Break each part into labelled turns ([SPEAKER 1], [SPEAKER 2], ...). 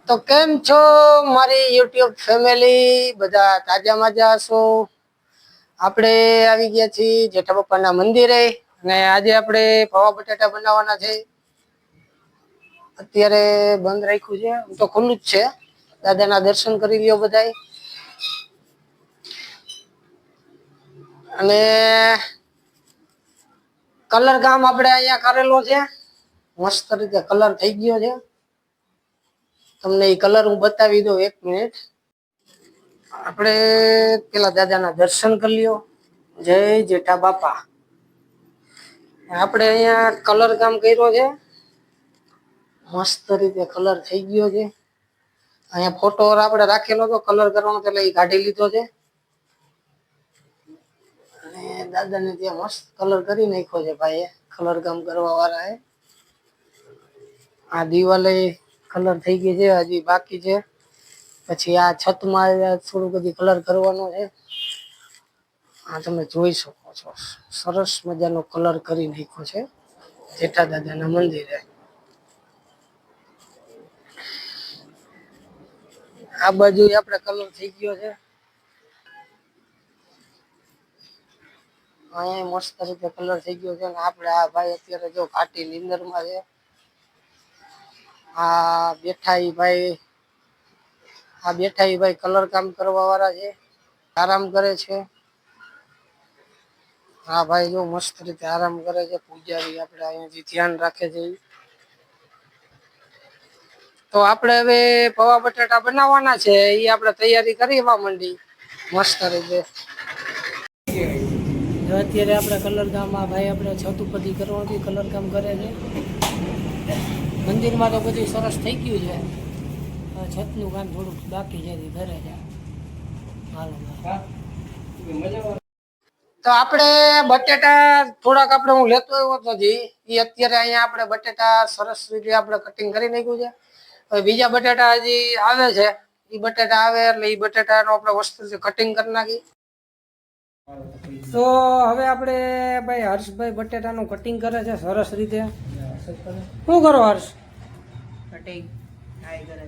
[SPEAKER 1] તો કેમ છો મારી યુટ્યુબ ફેમિલી? બધા તાજા માજા છો? આપણે આવી ગયા છીએ જેઠા બાપાના મંદિરે અને આજે આપણે પૌવા બટાટા બનાવવાના છે. અત્યારે બંધ રાખ્યું છે, તો ખુલ્લું જ છે. દાદાના દર્શન કરી લ્યો બધાય. અને કલર કામ આપણે અહીંયા કરેલો છે, મસ્ત રીતે કલર થઈ ગયો છે. તમને એ કલર હું બતાવી દઉં, 1 મિનિટ. આપણે પેલા દાદાના દર્શન કરી લ્યો. જય જેઠા બાપા. આપણે અહીંયા કલર કામ કર્યો છે, મસ્ત રીતે કલર થઈ ગયો છે. અહીંયા ફોટો આપણે રાખેલો હતો કલર કરવાનો, એટલે એ કાઢી લીધો છે. અને દાદાને ત્યાં મસ્ત કલર કરી નાખ્યો છે ભાઈ, કલર કામ કરવા વાળા. આ દિવાલે કલર થઈ ગઈ છે, હજી બાકી છે. પછી આ છતમાં થોડું બધી કલર કરવાનો છે. આ તમે જોઈ શકો છો, સરસ મજાનો કલર કરી નાખ્યો છે જેઠા દાદાના મંદિરે. આ બાજુ આપણે કલર થઈ ગયો છે. અહીંયા મસ્ત રીતે કલર થઈ ગયો છે. અને આપણે આ ભાઈ અત્યારે જો ઘાટી નીંદરમાં છે. આ બેઠા ઈ ભાઈ કલર કામ કરવા વાળા છે, આરામ કરે છે. હા ભાઈ જો મસ્ત રીતે આરામ કરે છે. પૂજારી આપણે અહીંયાથી ધ્યાન રાખે છે. તો આપણે હવે પૌવા બટાટા બનાવવાના છે, એ આપણે તૈયારી કરવા માંડી મસ્ત રીતે. અત્યારે આપણે કલર કામ, આ ભાઈ આપણે છત ઉપરથી કરવાનું કલર કામ કરે છે. મંદિરમાં તો બધું સરસ થઈ ગયું છે, છતનું કામ થોડુંક બાકી છે, ઘરે છે. હાલો તો આપણે બટેટા થોડાક હું લેતો આવ્યો હતો જી, એ અત્યારે અહીંયા આપણે બટેટા સરસ રીતે આપણે કટિંગ કરી નાખ્યું છે. હવે બીજા બટેટા હજી આવે છે, એ બટેટા આવે એટલે એ બટેટાનો આપણે વસ્તુથી કટિંગ કરી નાખી. તો હવે આપણે ભાઈ હર્ષભાઈ બટેટાનું કટિંગ કરે છે સરસ રીતે. શું કરો હર્ષ? કટિંગ કરે.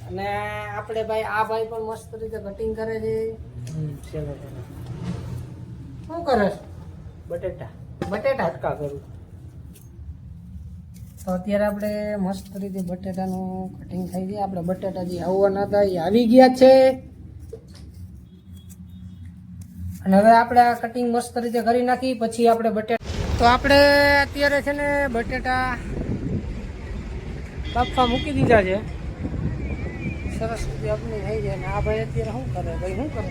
[SPEAKER 1] અને આપણે ભાઈ આ ભાઈ પણ મસ્ત રીતે કટિંગ કરે છે. શું કરે? બટેટા હટકા કરું. તો અત્યારે આપણે મસ્ત રીતે બટેટાનું કટિંગ થઈ જાય. આપણે બટેટા જે આવવાના હતા એ આવી ગયા છે. અને હવે આપણે આ કટિંગ મસ્ત રીતે કરી નાખી. પછી આપણે બટેટા, તો આપણે અત્યારે છે ને બટેટા બાફવા મૂકી દીધા છે, સરસ રીતે આપણી થઈ જાય. ને આ ભાઈ અત્યારે શું કરે? ભાઈ શું કરે?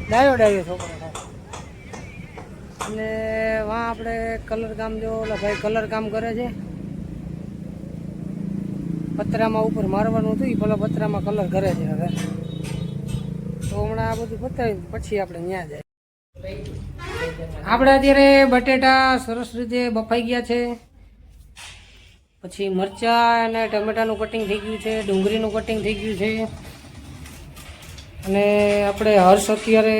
[SPEAKER 1] ડાયો છોકરો થાય. અને વાં આપણે કલર કામ જો ઓલા ભાઈ કલર કામ કરે છે. પતરામાં ઉપર મારવાનું હતું, એ પેલા પતરામાં કલર કરે છે. હવે તો હમણાં આ બધું પતાવી પછી આપણે ત્યાં જાય. આપણે અત્યારે બટેટા સરસ રીતે બફાઈ ગયા છે. પછી મરચાં અને ટમેટાનું કટિંગ થઈ ગયું છે, ડુંગળીનું કટિંગ થઈ ગયું છે. અને આપણે હર્ષ અત્યારે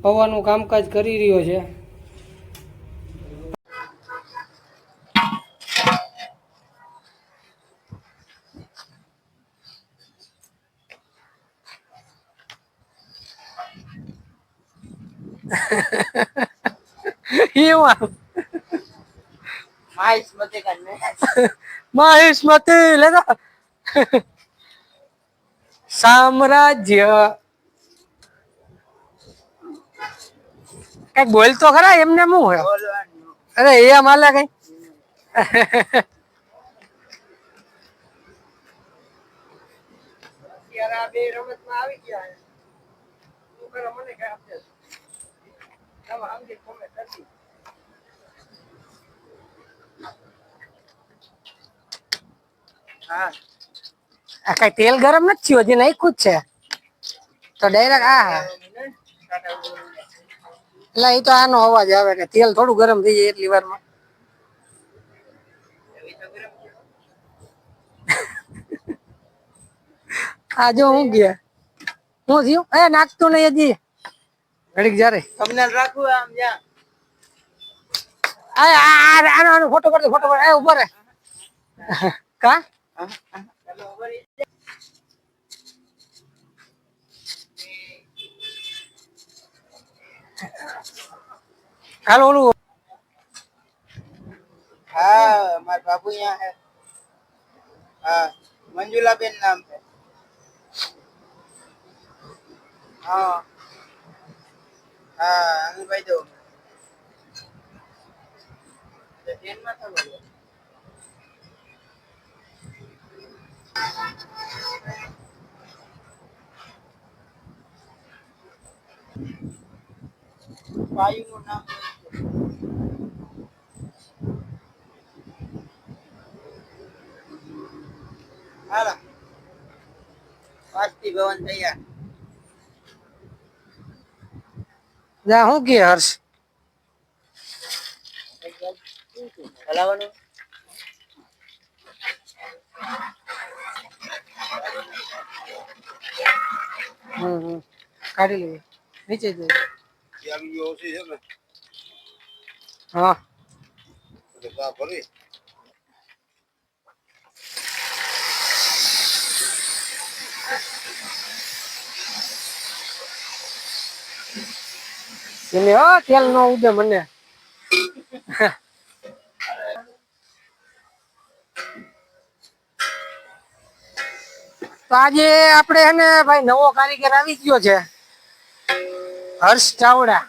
[SPEAKER 1] પૌવાનું કામકાજ કરી રહ્યો છે. મહેશમતી લેતા સામ્રાજ્ય કઈક બોલતો ખરા, એમને શું હોય? અરે એ માલે કઈ બે રમતમાં આવી ગયા. હા, આ કઈ તેલ ગરમ નથી થયું, હજી નાખ્યું જ છે. તો ડાયરેક્ટ એટલે એ તો આનો અવાજ આવે કે તેલ થોડું ગરમ થઈ જાય એટલી વારમાં. આ જો હું ગયા, હું થયું? નાખતું નહીં હજી, ઘડીક જ્યારે તમને રાખવું આમ જ્યાં આનો ફોટો પડતો ફોટો પડે ઉભો રે કા હાલો ઓલું
[SPEAKER 2] हाँ हमारे बाबू यहाँ है। हाँ मंजुला बेन नाम है। हाँ हाँ अनिल भाई दो ट्रेन में था बोलो। भाई નું નામ હાલા વાસ્તી ભવન તૈયાર
[SPEAKER 1] જા હું કે હર્ષ
[SPEAKER 2] હલાવાનું
[SPEAKER 1] કાઢી લઈએ નીચે જ
[SPEAKER 2] આવી ઓછી છે ને
[SPEAKER 1] હા
[SPEAKER 2] તો તા ભરી
[SPEAKER 1] એને હો તેલ નો ઉડે મને તો આજે આપણે એને ભાઈ નવો કારીગર આવી ગયો છે હર્ષ ચાવડા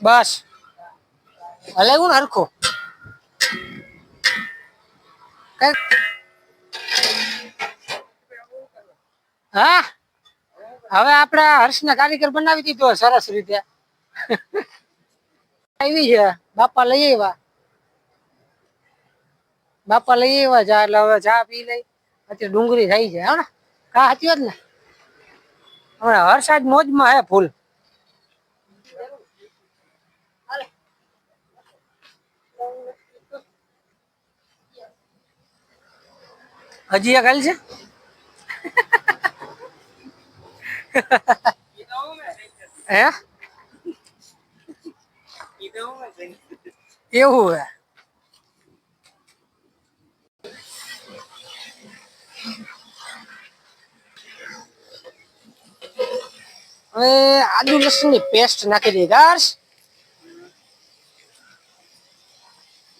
[SPEAKER 1] બસ હલે હું હરખો હા હવે આપણે હર્ષના કારીગર બનાવી દીધો સરસ રીતે આવી છે બાપા લઈ આવ્યા ચા એટલે હવે ચા પી લઈ અત્યારે ડુંગળી થઈ છે હા કા સાચી વાત ને હમણાં હર્ષ આજ મોજમાં હે ફૂલ હજી એક હાલ છે હે એવું હે હવે આદુ લસણ ની પેસ્ટ નાખી દઈએ ગાર્સ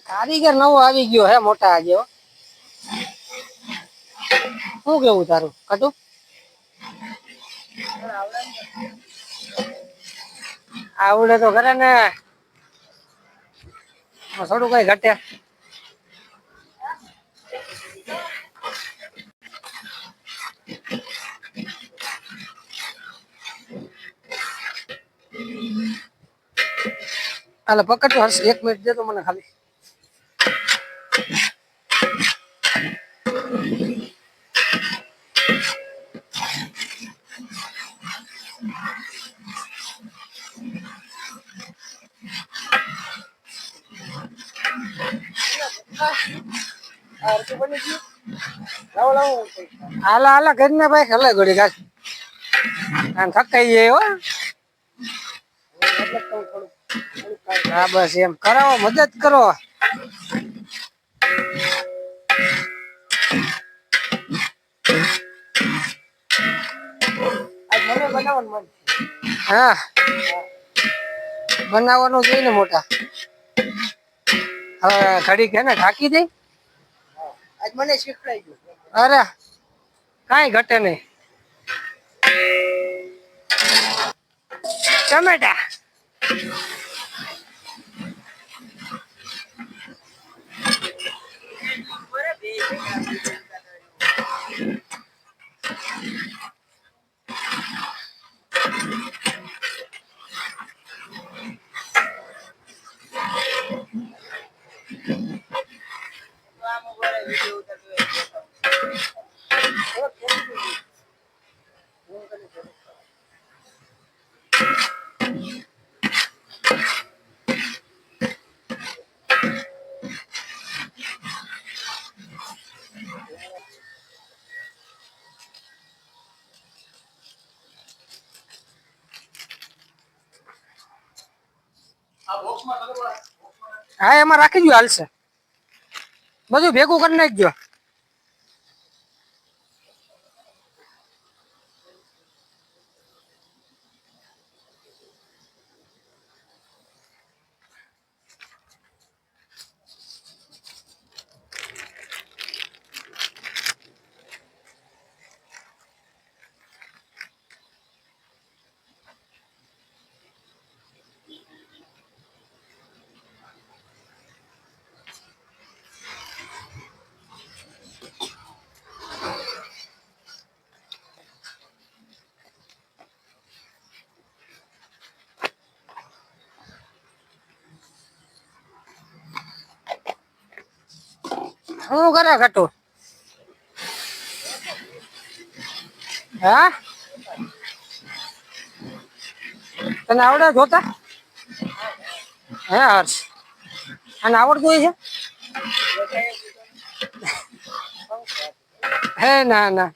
[SPEAKER 1] કારીગર નવો આવી ગયો હે મોટા આજે શું કેવું તારું કટુ આવડે તો કરે ને થોડું કઈ ઘટે હાલે પકડજો હર્ષ 1 મિનિટ દે તો મને ખાલી હાલા હાલા કરીને ભાઈ હલે ઘડી કાઢ આમ થકાઈ જાય હો હા બસ એમ કરાવો મદદ કરો હા બનાવવાનું જોઈએ ને મોટા હવે ઘડી કે ને ઢાકી દઈ
[SPEAKER 2] આજ મને શીખડાઈ ગયું
[SPEAKER 1] અરે કાંઈ ઘટે નહીં ટમેટા હા એમાં રાખી દો, હાલશે. બધું ભેગું કરી નાખજો. હું કરે ઘટો? હા તને આવડે જોતા? હે હર્ષ, અને આવડતું હોય છે? હે ના ના.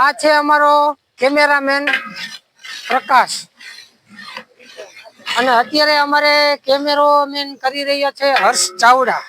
[SPEAKER 1] આ છે અમારો કેમેરામેન પ્રકાશ, અને અત્યારે અમારે કેમેરો મેન કરી રહ્યા છે હર્ષ ચાવડા.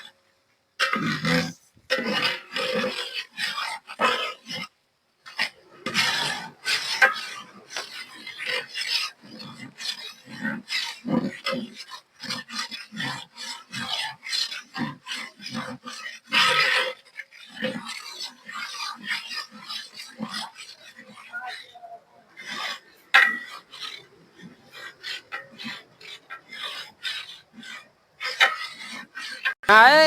[SPEAKER 1] હા એ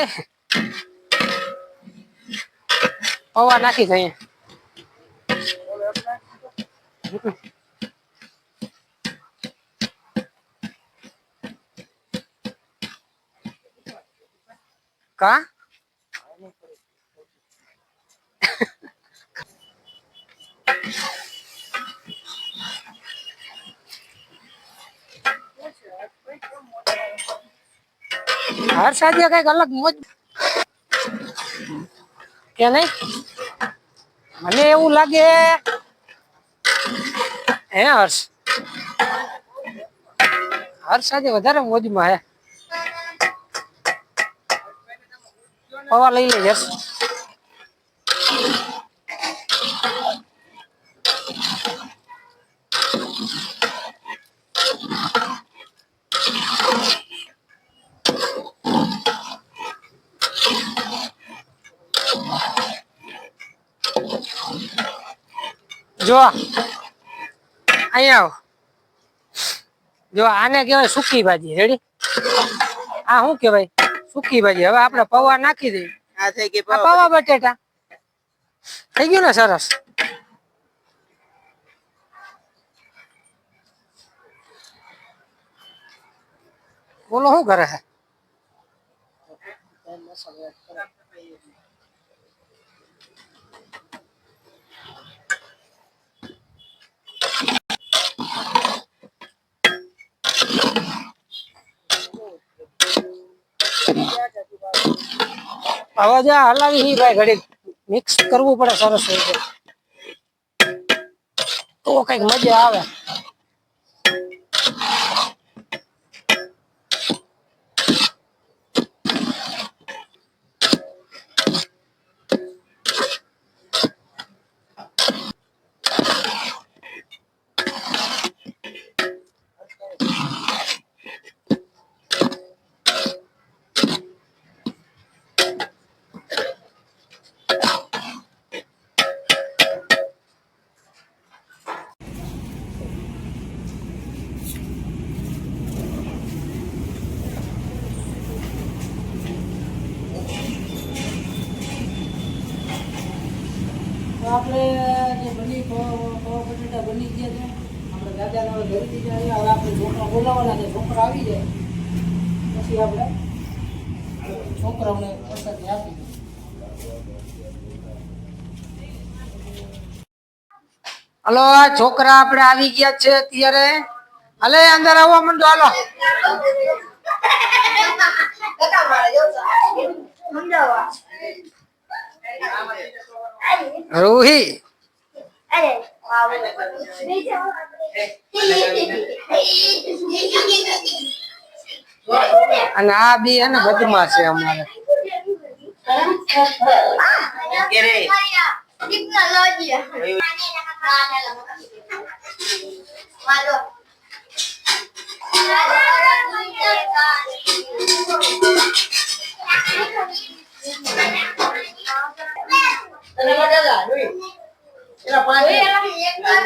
[SPEAKER 1] પૌવા નાખી છે અહીંયા. કા હર સાદી કઈક અલગ મોજ કે નહીં? મને એવું લાગે હે હર્ષ, હર્ષ આજે વધારે મોજમાં હે. પૌવા લઈ લેજે. જો અહીંયા આવ. જો આને કહેવાય સુકી ભાજી. રેડી? આ શું કહેવાય? સુકી ભાજી. હવે આપણે પૌવા નાખી દઈએ.
[SPEAKER 2] આ થઈ ગઈ
[SPEAKER 1] આ પૌવા બટેટા થઈ ગયું ને? સરસ. બોલો શું કરે છે? હવે જા હલાવી હી ભાઈ, ઘડી મિક્સ કરવું પડે સરસ રીતે, તો કઈક મજા આવે. તો આપણે જે બની પૌવા બટેટા બની ગયા છે, આપણે દાદાને ઘરે દીધા. હવે આપણે છોકરા બોલાવવાના છે. છોકરા આવી જાય પછી આપણે છોકરાઓને પ્રસાદી આપી દઈએ. હલો, આ છોકરા આપણે આવી ગયા છે અત્યારે. હાલે અંદર આવવા માંડો. હાલો રૂહી અને આ બી હે ને બદમાશ છે અમારે.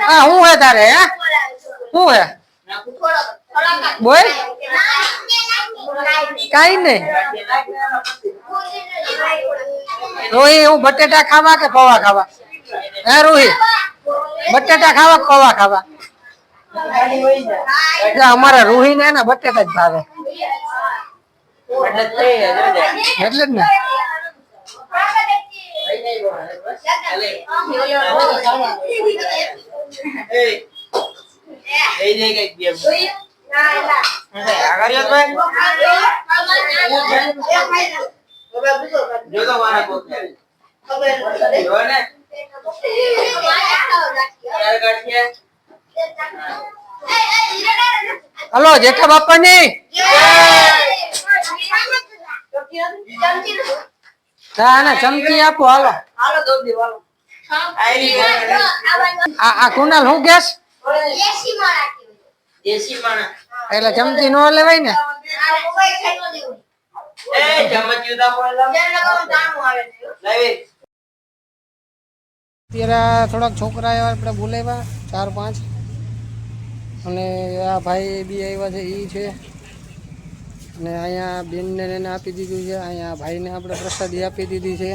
[SPEAKER 1] હા હું હે તારે હે શું હે બોલ કઈ નહીં. રોહી હું બટેટા ખાવા કે પૌવા ખાવા? હે રોહી બટેટા ખાવા કે પૌવા ખાવા? અમારા રૂહી ને બટેટા જ ભાવે એટલે જ ને. હલો જેઠા બાપા ની ચમચી આપો હાલો. આ કુનાલ હું ગેસ એટલે ચમચી નો લેવાય ને. અત્યારે થોડાક છોકરા આવ્યા આપણે બોલાવ્યા 4-5 અને આ ભાઈ બી આવ્યા છે એ છે અને અહીંયા બેનને એને આપી દીધું છે. અહીંયા ભાઈને આપણે પ્રસાદી આપી દીધી છે.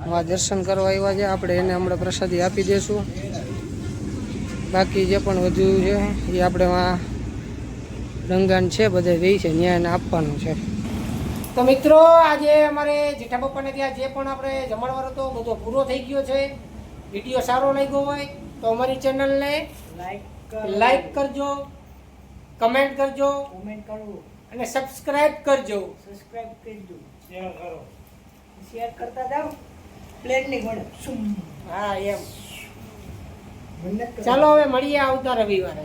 [SPEAKER 1] આ દર્શન કરવા આવ્યા છે આપણે એને હમણાં પ્રસાદી આપી દઈશું. બાકી જે પણ વધ્યું છે એ આપણે રંગાન છે બધે રહી છે ત્યાં એને આપવાનું છે. તો મિત્રો આજે અમારે જેઠા બાપાને ત્યાં જે પણ આપણે જમણવાર હતો બધો પૂરો થઈ ગયો છે. વિડીયો સારો લાગ્યો હોય તો અમારી ચેનલને લાઈક કરજો, કમેન્ટ કરજો અને સબસ્ક્રાઇબ કરજો.
[SPEAKER 3] શેર કરતા જાઓ પ્લેટની ગોળે.
[SPEAKER 1] હા એમ. ચાલો હવે મળીએ આવતા રવિવારે.